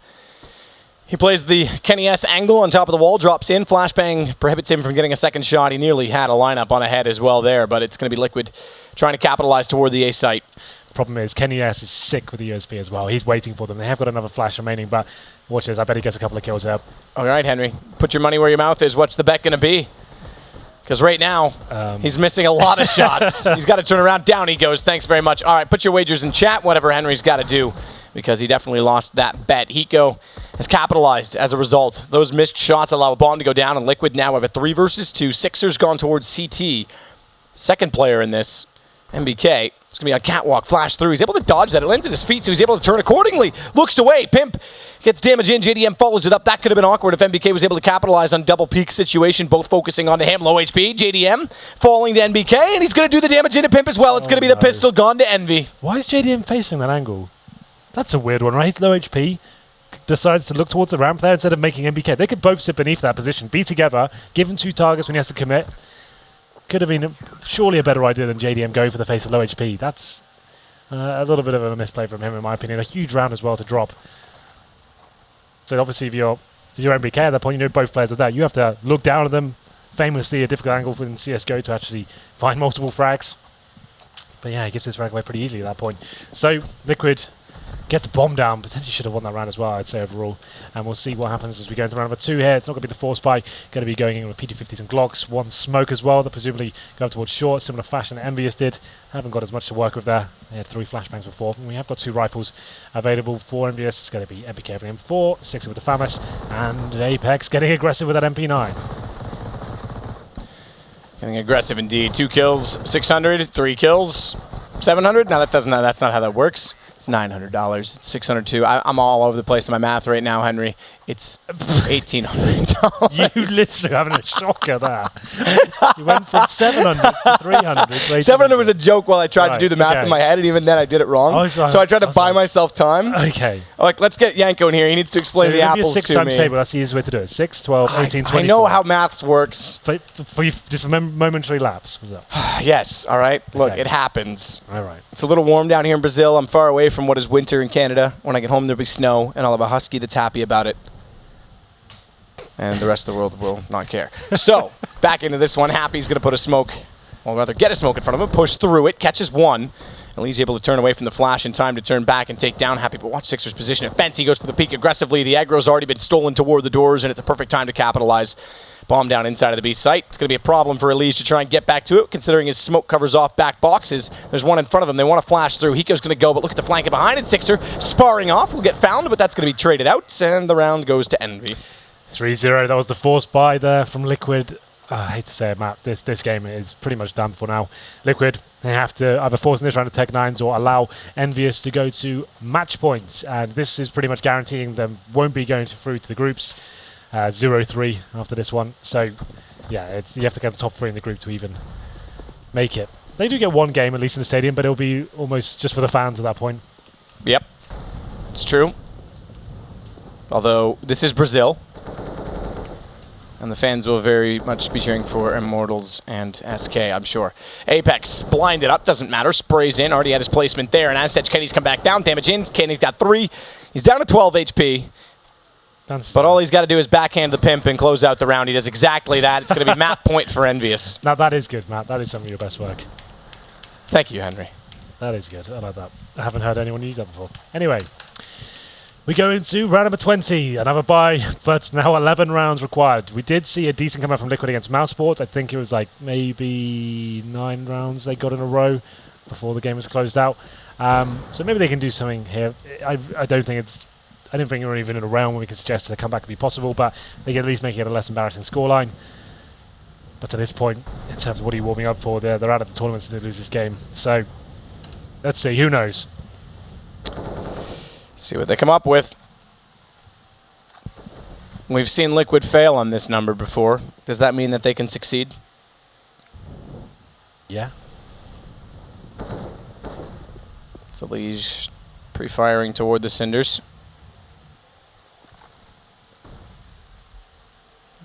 He plays the Kenny S angle on top of the wall, drops in. Flashbang prohibits him from getting a second shot. He nearly had a lineup on ahead as well there, but it's going to be Liquid trying to capitalize toward the A site.
The problem is Kenny S is sick with the USB as well. He's waiting for them. They have got another flash remaining, but watch this. I bet he gets a couple of kills there.
All right, Henry. Put your money where your mouth is. What's the bet going to be? Because right now, he's missing a lot of shots. He's got to turn around. Down he goes. Thanks very much. All right, put your wagers in chat, whatever Henry's got to do, because he definitely lost that bet. Hiko has capitalized as a result. Those missed shots allow a bomb to go down, and Liquid now have a 3 versus 2. Sixers gone towards CT. Second player in this, MBK. It's going to be a catwalk flash through. He's able to dodge that. It lands at his feet, so he's able to turn accordingly. Looks away. Pimp gets damage in. JDM follows it up. That could have been awkward if MBK was able to capitalize on double peak situation, both focusing onto him. Low HP. JDM falling to NBK, and he's going to do the damage into Pimp as well. It's going to be the pistol gone to Envy.
Why is JDM facing that angle? That's a weird one, right? He's low HP. Decides to look towards the ramp there instead of making MBK. They could both sit beneath that position, be together, give him 2 targets when he has to commit. Could have been surely a better idea than JDM going for the face of low HP. That's A little bit of a misplay from him, in my opinion. A huge round as well to drop. So obviously, if you're MBK at that point, you know both players are there. You have to look down at them. Famously, a difficult angle in CSGO to actually find multiple frags. But yeah, he gives his frag away pretty easily at that point. So Liquid get the bomb down. Potentially should have won that round as well, I'd say, overall. And we'll see what happens as we go into round number 2 here. It's not going to be the force buy. Going to be going in with PT-50s and Glocks. One smoke as well. That presumably go up towards short, similar fashion that EnVyUs did. Haven't got as much to work with there. They had 3 flashbangs before. And we have got 2 rifles available for EnVyUs. It's going to be MPK over M4, 6 with the FAMAS, and Apex getting aggressive with that MP9.
Getting aggressive indeed. 2 kills, 600, 3 kills, 700. No, that's not how that works. It's $900. It's 602. I'm all over the place in my math right now, Henry. It's $1,800.
You literally having a shocker there. You went from 700 to 300.
700 was a joke while I tried to do the math in my head, and even then I did it wrong. So I tried to buy myself time.
Okay.
Like, let's get Yanko in here. He needs to explain the apples to me.
6 times table. That's the easiest way to do it. 6, 12, 18, 24.
I know how maths works.
For you, just a momentary lapse. Was that?
Yes. All right. Look, it happens.
All right.
It's a little warm down here in Brazil. I'm far away from what is winter in Canada. When I get home, there'll be snow, and I'll have a husky that's happy about it. And the rest of the world will not care. So, back into this one. Happy's going to put a smoke, or rather get a smoke in front of him, push through it, catches one. And he's able to turn away from the flash in time to turn back and take down Happy. But watch Sixer's position at fence. He goes for the peek aggressively. The aggro's already been stolen toward the doors, and it's a perfect time to capitalize. Bomb down inside of the B site. It's going to be a problem for Elise to try and get back to it, considering his smoke covers off back boxes. There's one in front of him. They want to flash through. Hiko's going to go, but look at the flanking behind it. Sixer sparring off. Will get found, but that's going to be traded out, and the round goes to Envy.
3-0. That was the force buy there from Liquid. I hate to say it, Matt. This game is pretty much done for now. Liquid, they have to either force in this round of Tech 9s or allow EnVyUs to go to match points. And this is pretty much guaranteeing them won't be going through to the groups. 0-3 after this one. So, yeah, you have to get top 3 in the group to even make it. They do get one game, at least in the stadium, but it'll be almost just for the fans at that point.
Yep. It's true. Although, this is Brazil. And the fans will very much be cheering for Immortals and SK, I'm sure. Apex, blinded up, doesn't matter. Sprays in, already had his placement there. And as such, Kenny's come back down. Damage in, Kenny's got 3. He's down to 12 HP. But all he's got to do is backhand the pimp and close out the round. He does exactly that. It's going to be map point for EnVyUs.
Now, that is good, Matt. That is some of your best work.
Thank you, Henry.
That is good. I like that. I haven't heard anyone use that before. Anyway. We go into round number 20, another bye, but now 11 rounds required. We did see a decent comeback from Liquid against Mousesports. I think it was like maybe 9 rounds they got in a row before the game was closed out. So maybe they can do something here. I don't think we're even in a realm where we can suggest that a comeback could be possible, but they can at least make it a less embarrassing scoreline. But to this point, in terms of what are you warming up for, they're out of the tournament to lose this game. So let's see, who knows?
See what they come up with. We've seen Liquid fail on this number before. Does that mean that they can succeed?
Yeah.
It's Elige pre-firing toward the Cinders.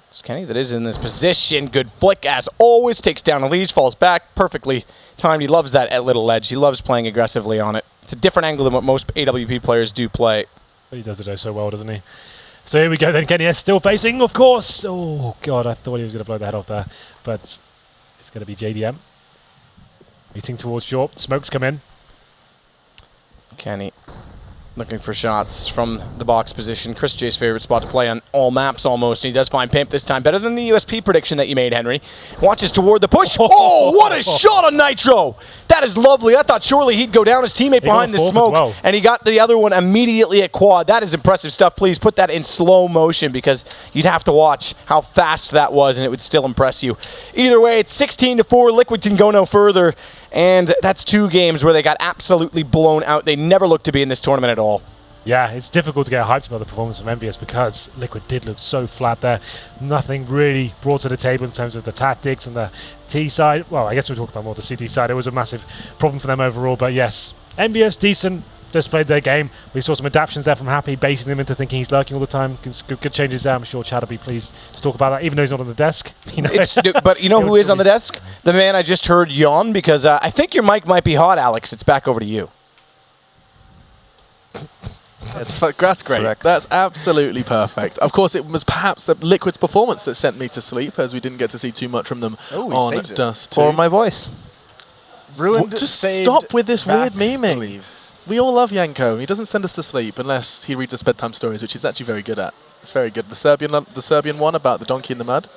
It's Kenny that is in this position. Good flick as always. Takes down Elige, falls back. Perfectly timed. He loves that at little edge. He loves playing aggressively on it. It's a different angle than what most AWP players do play.
But he does it so well, doesn't he? So here we go then. Kenny S still facing, of course. Oh, God, I thought he was going to blow the head off there. But it's going to be JDM. Meeting towards short. Smokes come in.
Kenny looking for shots from the box position. Chris J's favorite spot to play on all maps almost. And he does find Pimp this time. Better than the USP prediction that you made, Henry. Watches toward the push. Oh, what a shot on Nitro. That is lovely. I thought surely he'd go down his teammate behind the smoke. And he got the other one immediately at quad. That is impressive stuff. Please put that in slow motion because you'd have to watch how fast that was and it would still impress you. Either way, it's 16-4. Liquid can go no further. And that's 2 games where they got absolutely blown out. They never looked to be in this tournament at all.
Yeah, it's difficult to get hyped about the performance of EnVyUs because Liquid did look so flat there. Nothing really brought to the table in terms of the tactics and the T side. Well, I guess we'll talk about more the CT side. It was a massive problem for them overall. But yes, EnVyUs, decent, just played their game. We saw some adaptations there from Happy, basing them into thinking he's lurking all the time. Good changes there. I'm sure Chad will be pleased to talk about that, even though he's not on the desk. You know,
but you know who is on the desk? The man I just heard yawn because I think your mic might be hot, Alex. It's back over to you.
That's great.
Correct.
That's absolutely perfect. Of course, it was perhaps the Liquid's performance that sent me to sleep, as we didn't get to see too much from them on Dust2.
For my voice.
Ruined.
Just
saved,
stop with this weird
back,
memeing.
believe.
We all love Yanko. He doesn't send us to sleep unless he reads us bedtime stories, which he's actually very good at. It's very good. The Serbian one about the donkey in the mud.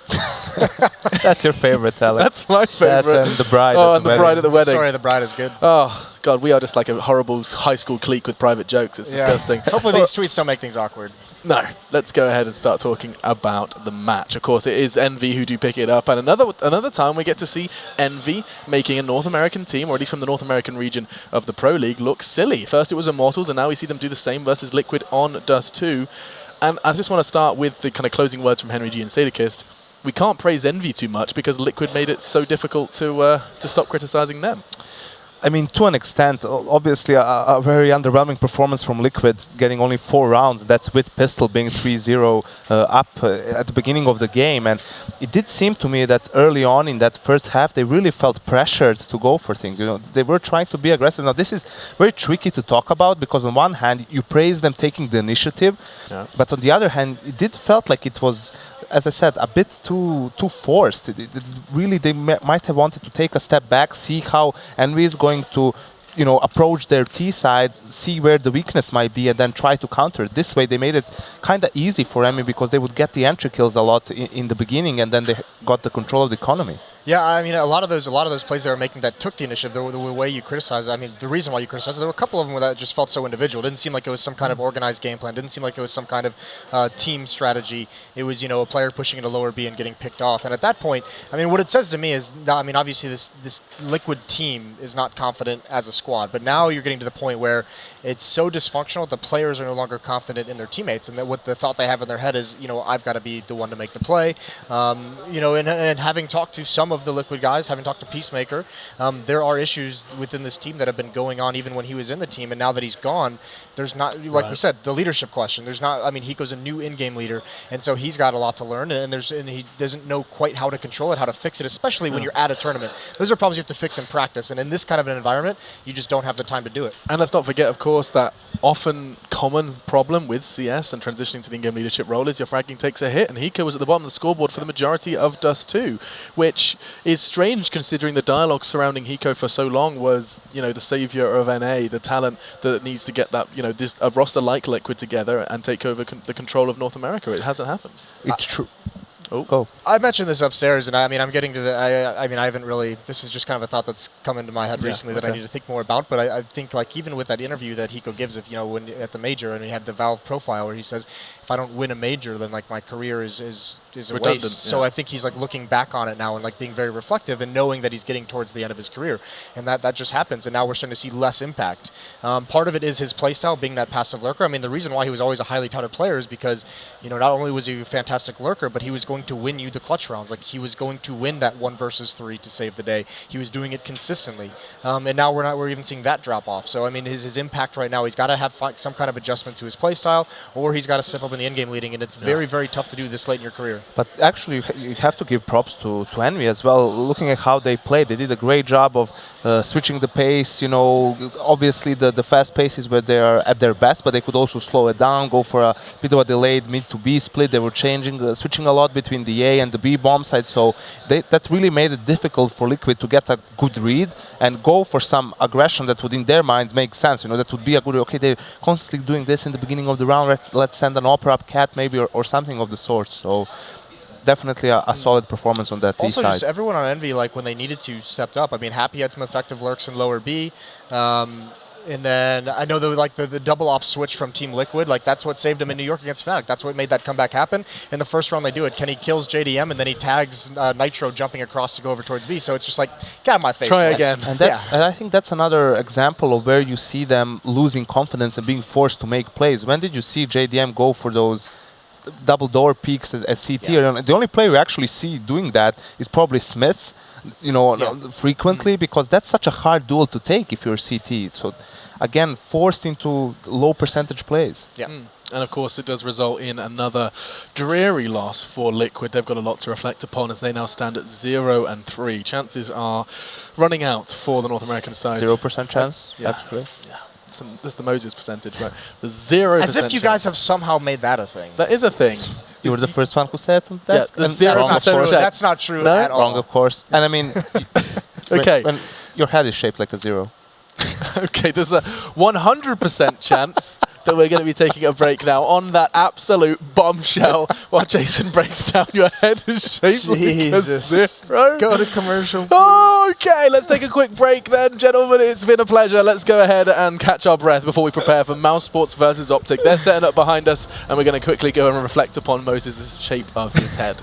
That's your favorite, Alex.
That's my favorite.
That's the bride.
Oh,
at
and the bride at the wedding.
Sorry, the bride is good.
Oh, God, we are just like a horrible high school clique with private jokes. It's disgusting.
Hopefully these tweets don't make things awkward.
No, let's go ahead and start talking about the match. Of course, it is EnVy who do pick it up, and another time we get to see EnVy making a North American team, or at least from the North American region of the Pro League, look silly. First it was Immortals, and now we see them do the same versus Liquid on Dust2. And I just want to start with the kind of closing words from Henry G and Sadakist. We can't praise EnVy too much because Liquid made it so difficult to stop criticizing them.
I mean, to an extent, obviously a very underwhelming performance from Liquid, getting only 4 rounds. That's with Pistol being 3-0 up at the beginning of the game. And it did seem to me that early on in that first half, they really felt pressured to go for things. You know, they were trying to be aggressive. Now, this is very tricky to talk about because on one hand, you praise them taking the initiative. Yeah. But on the other hand, it did felt like it was, as I said, a bit too forced. Really, they might have wanted to take a step back, see how EnVy is going to, you know, approach their T side, see where the weakness might be, and then try to counter it. This way, they made it kind of easy for EnVy because they would get the entry kills a lot in the beginning, and then they got the control of the economy.
Yeah, I mean, a lot of those plays they were making that took the initiative, the way you criticize it, I mean, the reason why you criticize it, there were a couple of them where that just felt so individual. It didn't seem like it was some kind of organized game plan. It didn't seem like it was some kind of team strategy. It was, you know, a player pushing into lower B and getting picked off. And at that point, I mean, what it says to me is, I mean, obviously this Liquid team is not confident as a squad, but now you're getting to the point where it's so dysfunctional, the players are no longer confident in their teammates, and that what the thought they have in their head is, you know, I've got to be the one to make the play. You know, and having talked to some of the Liquid guys, having talked to Peacemaker, there are issues within this team that have been going on even when he was in the team, and now that he's gone, there's not, like we said, the leadership question. There's not, I mean, Hiko's a new in-game leader, and so he's got a lot to learn, and he doesn't know quite how to control it, how to fix it, especially when you're at a tournament. Those are problems you have to fix in practice, and in this kind of an environment, you just don't have the time to do it.
And let's not forget, of course, that often common problem with CS and transitioning to the in-game leadership role is your fragging takes a hit, and Hiko was at the bottom of the scoreboard for the majority of Dust2, which is strange considering the dialogue surrounding Hiko for so long was, you know, the savior of NA, the talent that needs to get that, you know, a roster like Liquid together and take over the control of North America. It hasn't happened.
It's true.
Oh, go.
I mentioned this upstairs, and I mean, I'm getting to the. I mean, I haven't really. This is just kind of a thought that's come into my head recently that I need to think more about. But I think, like, even with that interview that Hiko gives, if you know, when at the major, and he had the Valve profile where he says, if I don't win a major, then like my career is a waste. So I think he's like looking back on it now and like being very reflective and knowing that he's getting towards the end of his career, and that just happens. And now we're starting to see less impact. Part of it is his playstyle being that passive lurker. I mean, the reason why he was always a highly touted player is because, you know, not only was he a fantastic lurker, but he was going to win you the clutch rounds. Like, he was going to win that 1 versus 3 to save the day. He was doing it consistently, and now we're even seeing that drop off. So I mean, his impact right now, he's got to have some kind of adjustment to his playstyle, or he's got to step up in the in-game leading, and it's very tough to do this late in your career.
But actually, you have to give props to EnVy as well. Looking at how they played, they did a great job of switching the pace. You know, obviously the fast pace is where they are at their best, but they could also slow it down, go for a bit of a delayed mid to B split. They were switching a lot between the A and the B bomb side, so that really made it difficult for Liquid to get a good read and go for some aggression that would, in their minds, make sense. You know, that would be a good, okay, they're constantly doing this in the beginning of the round, let's send an Opera up cat maybe, or something of the sort. So definitely a solid performance on that T
also,
side.
just everyone on EnVy, like when they needed to, stepped up. I mean, Happy had some effective lurks in lower B. And then I know the double op switch from Team Liquid, like that's what saved him in New York against Fnatic. That's what made that comeback happen. In the first round they do it. Kenny kills JDM, and then he tags Nitro jumping across to go over towards B. So it's just like, get out of my face.
Try again.
And and I think that's another example of where you see them losing confidence and being forced to make plays. When did you see JDM go for those double door peaks as CT? The only player we actually see doing that is probably Smiths, you know, frequently, because that's such a hard duel to take if you're CT. So again, forced into low percentage plays.
Yeah.
And of course, it does result in another dreary loss for Liquid. They've got a lot to reflect upon as they now stand at 0-3. Chances are running out for the North American side.
0% chance, actually.
Yeah. That's the Moses percentage, right? The 0%.
As if you guys have somehow made that a thing.
That is a thing.
You were the first one who said it on desk.
the
and
0%
wrong, of course.
check.
That's not true
No?
at all.
Wrong, of course. And I mean,
Okay.
when your head is shaped like a 0.
Okay, there's a 100% chance that we're going to be taking a break now on that absolute bombshell while Jason breaks down your head is shaped like a
Jesus.
0.
Go to commercial.
Okay, let's take a quick break then, gentlemen. It's been a pleasure. Let's go ahead and catch our breath before we prepare for Mouse Sports versus Optic. They're setting up behind us, and we're going to quickly go and reflect upon Moses' shape of his head.